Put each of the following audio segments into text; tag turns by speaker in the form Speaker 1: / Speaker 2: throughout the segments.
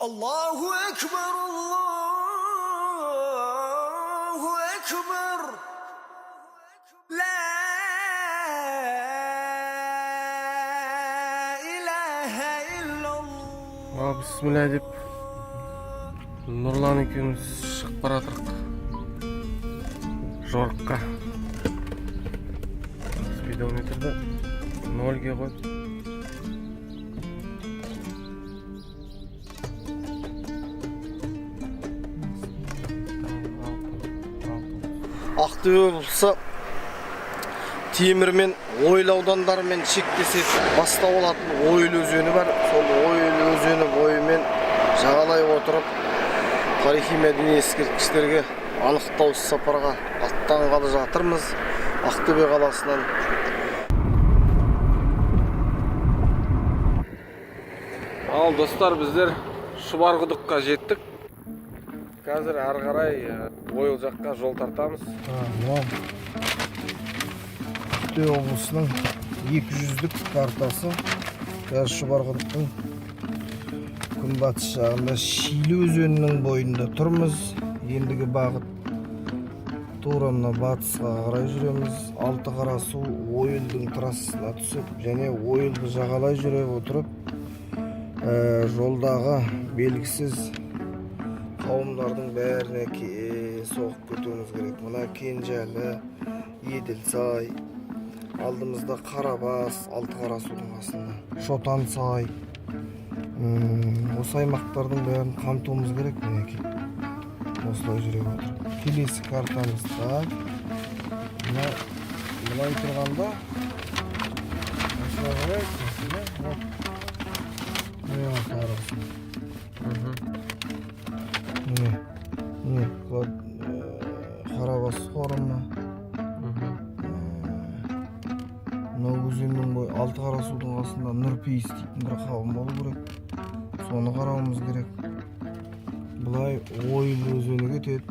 Speaker 1: Allahu Ekber, Allahu Ekber. La ilahe illallah.
Speaker 2: Bismillah deb Nurlan ekemiz шығып баратырық жорыққа. Спидометрді 0-ге қойып. Ақтөбе облысы Темір мен Ойыл аудандарымен шектесек бастау алатын Ойыл өзені бар. Сол Ойыл өзені бойымен жағалай отырып тарихи мәдени ескерткіштерге анықтау сапарға аттанғалы жатырмыз. Ақтөбе қаласынан. Ал достар, біздер Шұбарқұдыққа жеттік. Қазір ары қарай Ойыл жаққа жол тартамыз.
Speaker 3: Ақтөбе облысының 200-лік картасы. Қазір Шұбарқұдықтың күнбатыс жағында Шилі өзенінің бойында тұрмыз. Ендігі бағыт тура мына батысқа қарай жүреміз. Алтықарасу Ойылдың трассасына түсіп, және Ойылды жағалай жүре отырып, жолдағы белгісіз қауымдардың бәріне соғып кетуіміз керек. Мына Кенжалы, Еділсай, алдымызда Қарабас, Алтықарасудың қасында Шотансай. Осы аймақтардың бәрін қамтуымыз керек. Мінекей осылай жүре отырып. Келесі картамызда былай тұрғанда осылай қарайсыз. Міне Қарабас қорымы. Мынау өзеннің бойы Алтықарасудың қасында Нұрпейіс дейтін бір қауым болу керек. Соны қарауымыз керек. Бұлай Ойыл өзені кетеді.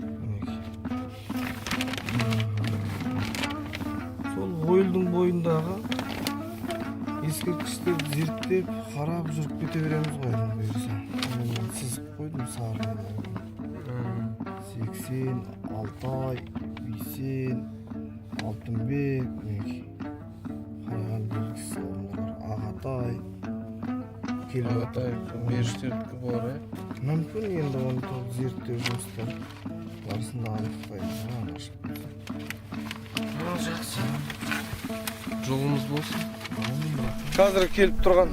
Speaker 3: Сол Ойылдың бойындағы ескерткіштерді зерттеп, қарап жүріп кете береміз ғой. Сызып қойдым сарыны. 80, Алтай, Бейсен, Алтынбек, қараған белгісі олар, Ағатай.
Speaker 2: Ағатай, беріштердікі бар,
Speaker 3: Мүмкін енді оны зерттеу жұмыстар барысында анықтаймыз.
Speaker 2: Жақсы. Жолымыз болсын. Қазір келіп тұрған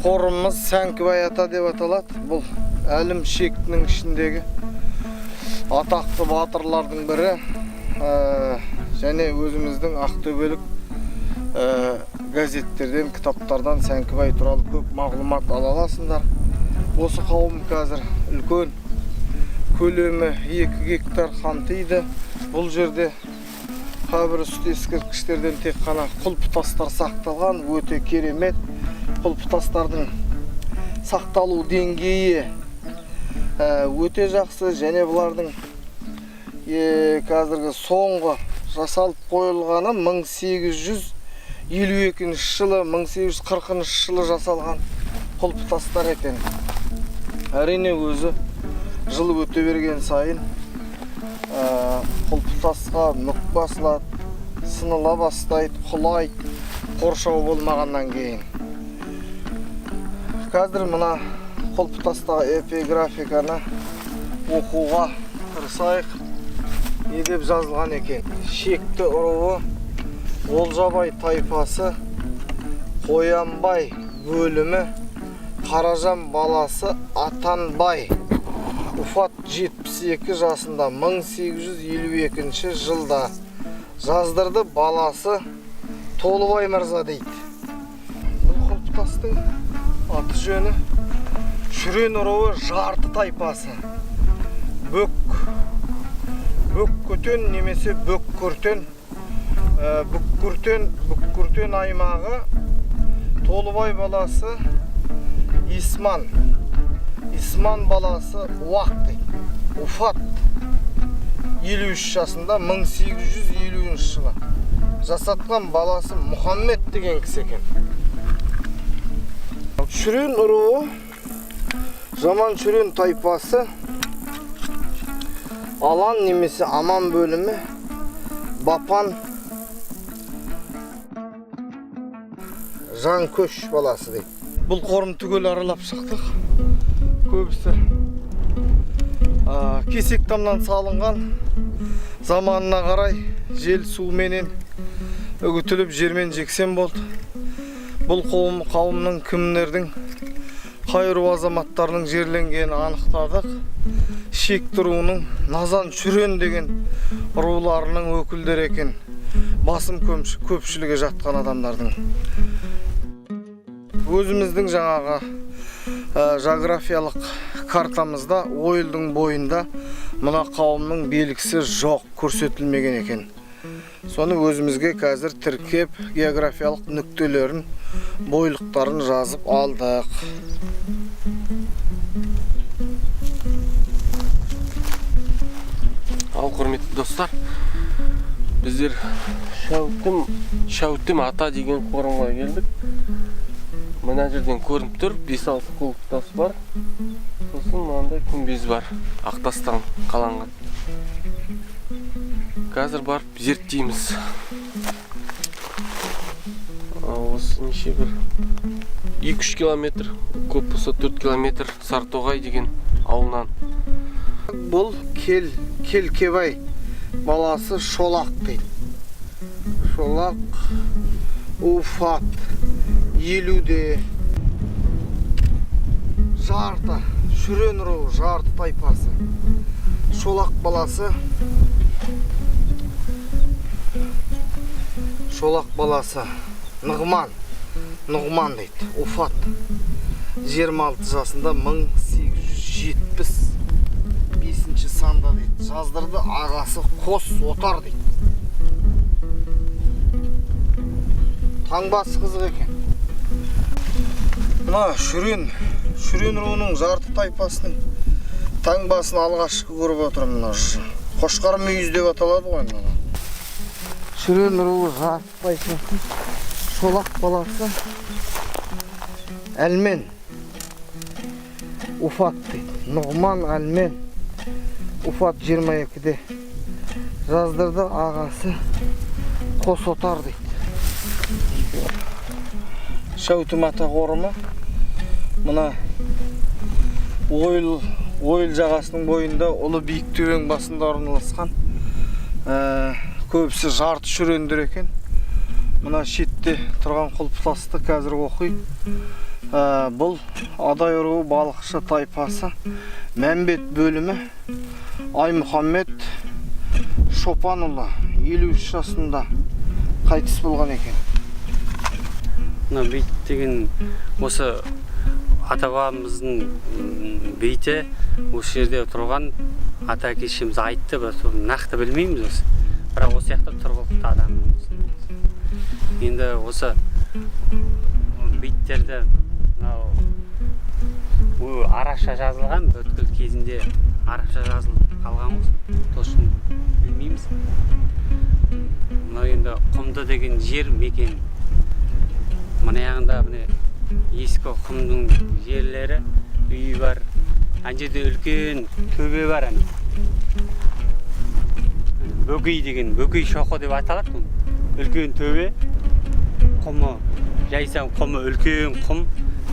Speaker 2: қорымыз Сәңкібай ата деп аталады. Бұл әлім шектінің ішіндегі атақты батырлардың бірі. Және өзіміздің ақтөбелік газеттерден, кітаптардан Сәңкібай туралы көп мағлұмат ала аласыңдар. Осы қауым қазір үлкен, көлемі 2 гектар қамтиды. Бұл жерде қабір үсті ескерткіштерден тек қана құлпытастар сақталған, өте керемет. Құлпытастардың сақталу деңгейі өте жақсы, және бұлардың қазіргі соңғы жасалып қойылғаны 1852 жылы, 1840 жылы жасалған құлпытастар екен. Әрине өзі жыл өте берген сайын құлпытасқа мүк басылады, сыныла бастайды, құлайды, қоршау болмағаннан кейін. Қазір мына құлпытастағы эпиграфиканы оқуға тырысайық. Не деп жазылған екен? Шекті ұруы Олжабай тайпасы, Қоянбай бөлімі, Қаражан баласы Атанбай. Уфат 72 жасында 1852 жылда жаздырды, баласы Толыбай мырза дейді. Бұл құлпытастың аты жөні Шүрен ұруы жарты тайпасы. Бөккөтен немесе Бөккүртен. Бүккүртен аймағы, Толыбай баласы Исман баласы Уақ дейді. Уфат 53 жасында 1850 жылы жасатқан баласы Мұхаммед деген кісі екен. Шүрен ұруы Zaman Çürün tayfası alan nemesi aman bölümü Bapan Janköş balası deydi. Бұл қорым түгел аралап шықтық. Көбісі кесек тамнан салынған, заманына қарай жел суменен үгітіліп жермен жексен болды. Бұл қауымның кімдердің қайыру азаматтарының жерленгенін анықтадық. Шекті руының Назан Чүрен деген руларының өкілдері екен. Басым көпшілігі жатқан адамдардың. Өзіміздің жаңағы жағрафиялық картамызда ойылдың бойында мына қауымның белгісі жоқ, көрсетілмеген екен. Соны өзімізге қазір тіркеп географиялық нүктелерін, бойлықтарын жазып алдық.
Speaker 4: Ал құрметті достар, біздер Шәутім ата деген қорымға келдік. Мына жерден көрініп тұр, 5-6 қолық тас бар. Сосын мынандай күмбез бар, ақтастан қаланған. Қазір барып зерттейміз. Осы неше бір 2-3 километр, көп болса 4 километр Сартоғай деген ауылнан.
Speaker 2: Бұл Келкебай баласы Шолақ дейді. Шолақ Уфат елуде жарты Шүрен руы жарты тайпасы. Шолақ баласы Нұғман дейді. Уфат 26 жасында 1875 санда дейді. Жаздырды ағасы Қос Отар дейді. Таңбасы қызық екен. Мына Шүрен руының жарты тайпасының таңбасын алғашқы көріп отырмын. Мына Қошқар мүйіз деп аталады ғой. Шүрен руы жарты тайпасы Шолақ баласы Әлмен Уфат дейді. Нұғман Әлмен Уфат 22-де жаздырды ағасы Қос Отар дейді. Шәутім ата қорымы мына ойыл жағасының бойында Ұлы Биік төбенің басында орналасқан. Көбісі жарты шүрендер екен. Мына шетте тұрған құлпытасты қазір оқиды. Бұл Адай руы балықшы тайпасы Мәмбет бөлімі Аймұхаммед Шопанұлы 53 жасында қайтыс болған екен.
Speaker 5: Мына бейт деген осы ата-бабамыздың бейті осы жерде тұрған ата-әкешіміз айтты, біз нақты білмейміз осы. Бірақ осы сияқты тұрғылықты адамымыз. Енді осы бейттерді арабша жазылған, өткіл кезінде арабша жазылып қалған осы. Тосын білмейміз. Мына енді Құмды деген жер мекен. Мына яғында ескі құмдың жерлері, үйі бар. Ана жерде үлкен төбе бар. Бөгей деген, Бөгей шоқы деп аталады. Үлкен төбе, құмы, жайсаң құмы, үлкен құм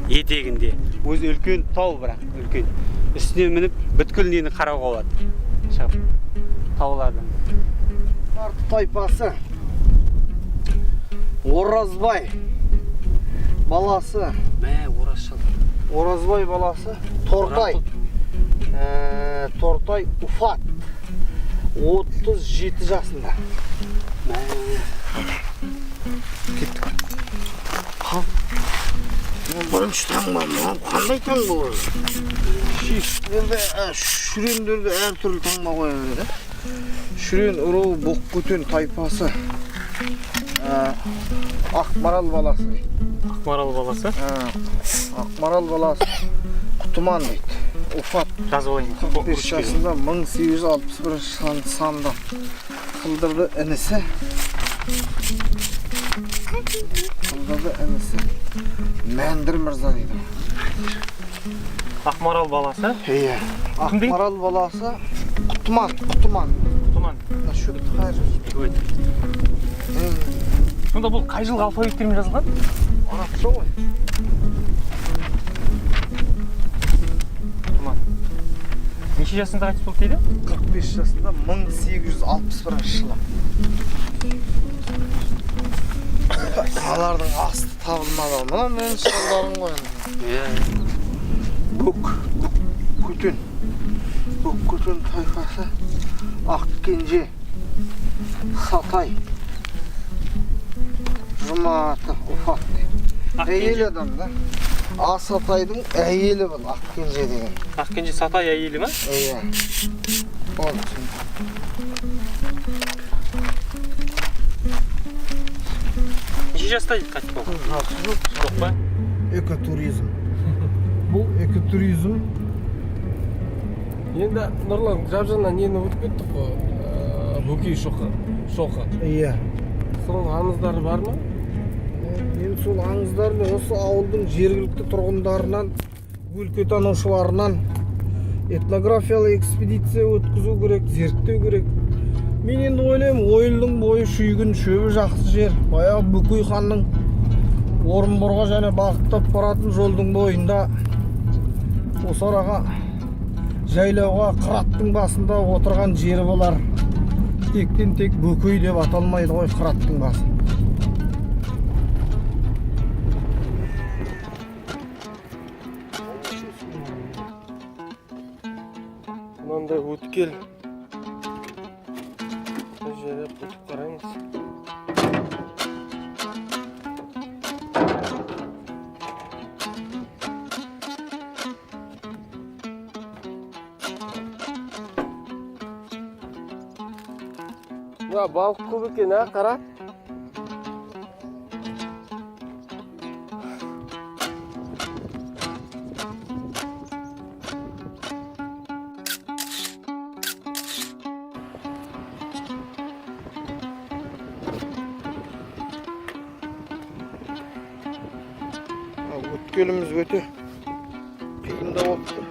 Speaker 5: етегінде. Өзі үлкен тау бірақ, үлкен. Үстіне мініп, бүткіл нені қарауға болады. Шығып, таулардан.
Speaker 2: Жарты тайпасы Оразбай баласы Оразбай баласы Тортай Уфат 37 жасында. Кеттік. Бірінші таңба, қандай таңба ол? Шүрендерді әртүрлі таңба қоя береді. Шүрен руы Боқкөтен тайпасы Ақмарал баласы дейді.
Speaker 5: Ақмарал баласы?
Speaker 2: Ақмарал баласы Құтыман дейді. Уфат 45 жасында 1861 санда қылдырды інісі. Мәндір мырза дейді.
Speaker 4: Ақмарал баласы.
Speaker 2: Иә.
Speaker 4: Кімде?
Speaker 2: Ақмарал баласы Құтман.
Speaker 4: Тұман.
Speaker 2: Şu hayır.
Speaker 4: Сонда бұл қай жылғы алфавиттермен жазылған?
Speaker 2: Arapça ғой.
Speaker 4: Тұман. Неше жасында қайтыс болды дейді?
Speaker 2: 45 жасында 1861 жылы. Алардың асты табылмады. Мына мен шалдарын қояды. Көктен тайфасы Ақкенже, Сатай, Жұматы, Уфат. Әйел адам да. Асатайдың әйелі бұл Ақкенже деген.
Speaker 4: Ақкенже Сатай әйелі ма?
Speaker 2: Иә. Ол
Speaker 4: Неше жаста қайтыс болды? Жоқ па?
Speaker 3: Экотуризм. Бұл экотуризм.
Speaker 6: Енді Нұрлан жап-жаңа нені өтіп кеттік қой, бөкей шоқы.
Speaker 3: Иә.
Speaker 6: Соның аңыздары бар ма?
Speaker 3: Мен сол аңыздарды осы ауылдың жергілікті тұрғындарынан, өлкетанушыларынан этнографиялық экспедиция өткізу керек, зерттеу керек. Мен енді ойлаймын, ойылдың бойы шүйгін, шөбі жақсы жер. Баяғы Бөкей ханның Орынборға және бағыттап баратын жолдың бойында осы араға жайлауға қыраттың басында отырған жері болар. Тектен тек Бөкей деп аталмайды ғой қыраттың басы.
Speaker 6: Мынандай өткел. Жайлап өтіп қараймыз. Балық көп екен, қара.
Speaker 3: Өткеліміз өте қиында болыпты.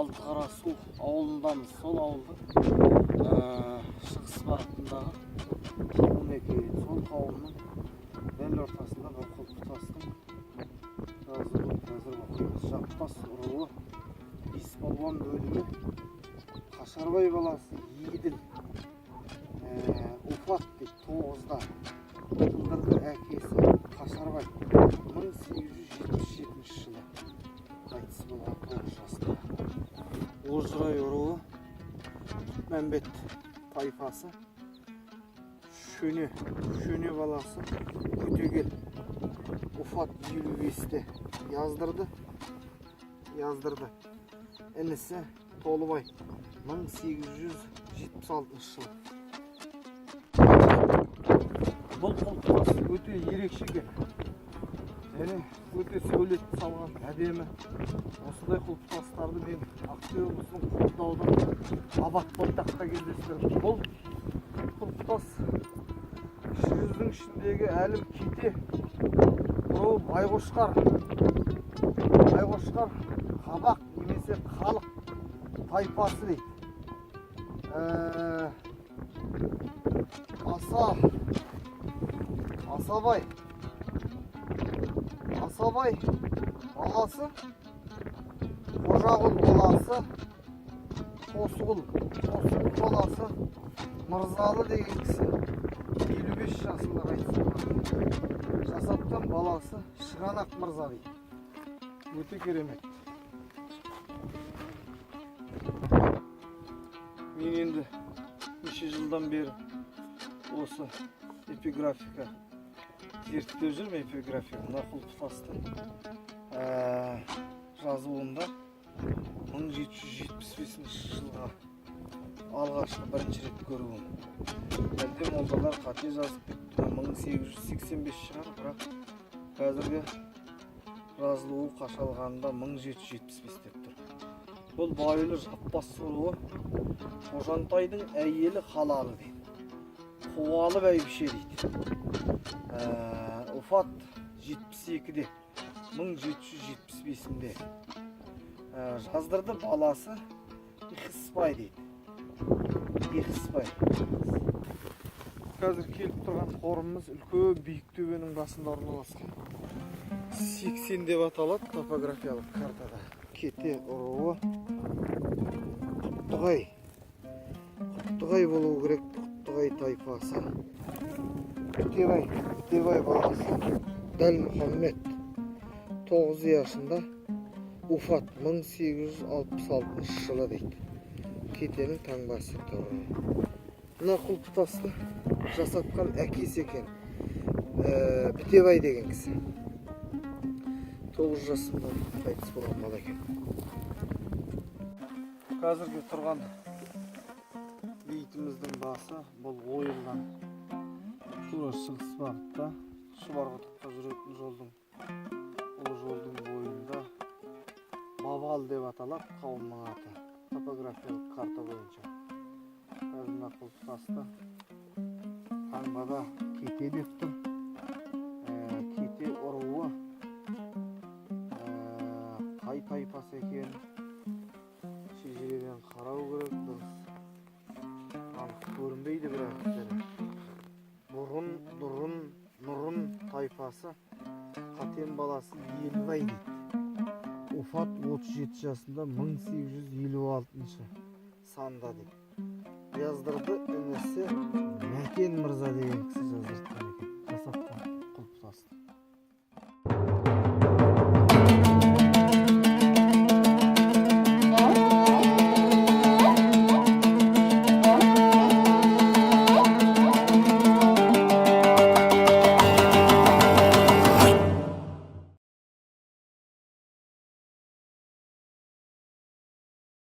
Speaker 3: Алтықарасу ауылындамыз. Сол ауылдың шығыс бағытындағы қауым мекені. Сол қауымның дәл ортасында бір құлпытастың жазуы қазір оқимыз. Жаппас руы Беспалуан бөлімі Қашарбай баласы Еділ Уфат деп 9-да Қылдырды әкесі Қашарбай 1877 жылы қайтыс болған 9 жаста. Ожырай руы Мәмбет тайпасы Шөне баласы Өтегел Уфат 55-те яздырды. Інісі Толыбай 1876 жылы. Бұл құлпытас өте ерекше екен. Және өте сәулетті салған әдемі. Осындай құлпытастарды мен Ақтөбе облысының Қобда ауданы Абат Бойтақта кездестірдім. Бұл құлпытас жүздің ішіндегі әлім кете. Бұл байқошқар қабақ немесе халық тайпасы дейді. Асабай баласы, Қожағұл баласы, Қосығұл баласы, Мырзалы деген кісі 55 жасында қайтыс болған. Жасаттан баласы Шығанақ Мырза дейді. Өте керемет. Мен енді неше жылдан бері осы эпиграфика зерттеп жүрмін. Эпиграфия мына құлпытастың жазуында 1775 жылға алғашқы бірінші рет көруім. Әлде молдалар қате жазып кетті, 1885 шығар, бірақ қазіргі жазылуы қашалғанда 1775 деп тұр. Бұл байлы жаппас сұлуы Қожантайдың әйелі халалы дейді. Қуалы бәйбіше дейді. Уфат 72-де, 1775-де жаздырды баласы Ихыспай дейді. Ихыспай. Қазір келіп тұрған қорымыз үлкен биік төбенің басында орналасқан. 80 деп аталады топографиялық картада. Кете ұруы Құттығай болу керек. Құттығай тайпасы. Бітебай баласы Дәл Мұхаммед 9 yaşında Уфат 1866 жылы дейді. Кетенің таңбасы тұр. Мына құлпытасты жасатқан әкесі екен. Бітебай деген кісі. 9 жасында қайтыс болған бала екен. Қазіргі тұрған бейітіміздің басы бұл ойылдан тура шығыс бағытта Шұбарқұдыққа жүретін жолдың бойында Бабал деп аталады қауымның аты. Топографиялық карта бойынша. Қазір мына құлпытасты таңбада кете деп тұр. Кете ұруы қай тайпасы екен шежіреден қарау керек, дұрыс анық көрінбейді бірақ. Нұрын тайпасы Қатен баласы Елбай дейді. Уфат 37 жасында 1856 санда дейді. Яздырды інісі Мәкен Мырза деген кісі жаздыртқан екен. Жасатқан құлпытасты.